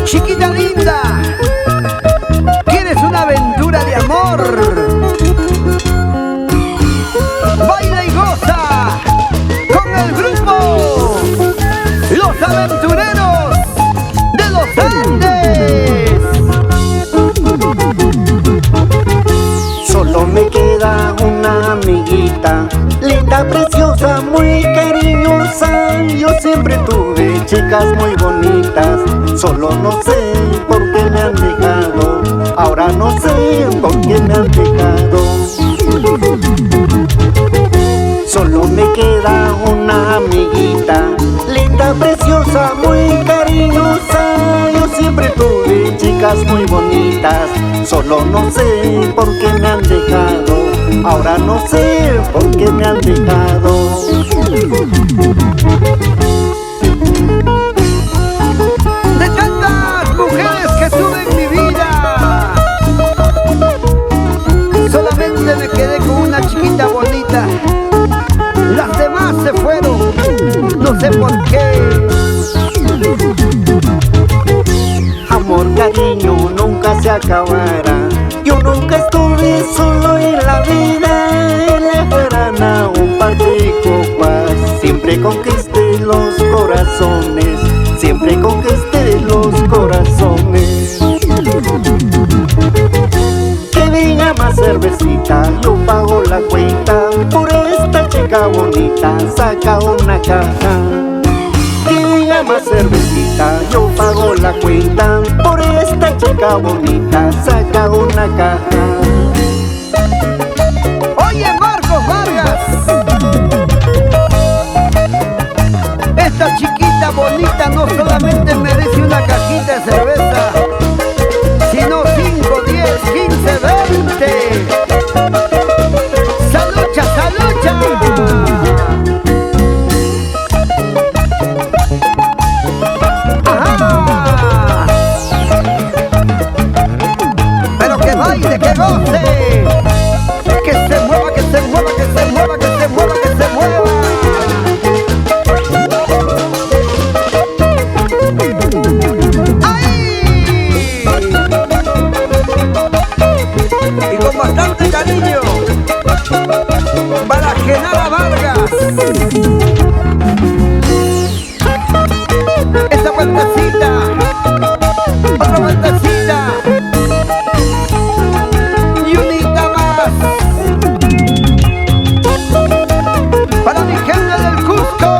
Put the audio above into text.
Chiquita linda, ¿quieres una aventura de amor? Baila y goza con el grupo Los Aventureros de los Andes. Solo me queda una amiguita, linda, preciosa, muy cariñosa. Yo siempre tuve chicas muy bonitas, solo no sé por qué me han dejado. Ahora no sé por qué me han dejado. Solo me queda una amiguita, linda, preciosa, muy cariñosa. Yo siempre tuve chicas muy bonitas, solo no sé por qué me han dejado. Ahora no sé por qué me han dejado. De tantas mujeres que tuve en mi vida, solamente me quedé con una chiquita bonita. Las demás se fueron, no sé por qué. Amor, cariño, nunca se acabará. Yo nunca estuve solo en la vida. En la verana un par de copas, siempre conquisté los corazones, siempre conquisté los corazones. Que venga más cervecita, yo pago la cuenta. Por esta chica bonita, saca una caja. Que venga más cervecita, yo pago la cuenta. Por esta chica bonita, saca una caja. Oye, Marcos Vargas, esta chiquita bonita no solamente merece una cajita de cerveza, sino 5, 10, 15, 20. ¡Salucha, salucha! ¡Ajá! Pero que baile, que goce, que se mueva, que se mueva, que se mueva, que se mueva, que se mueva. ¡Ay! Y con bastante cariño para Genara Vargas. Esta vueltecita, otra vueltecita y unita más para mi gente del Cusco.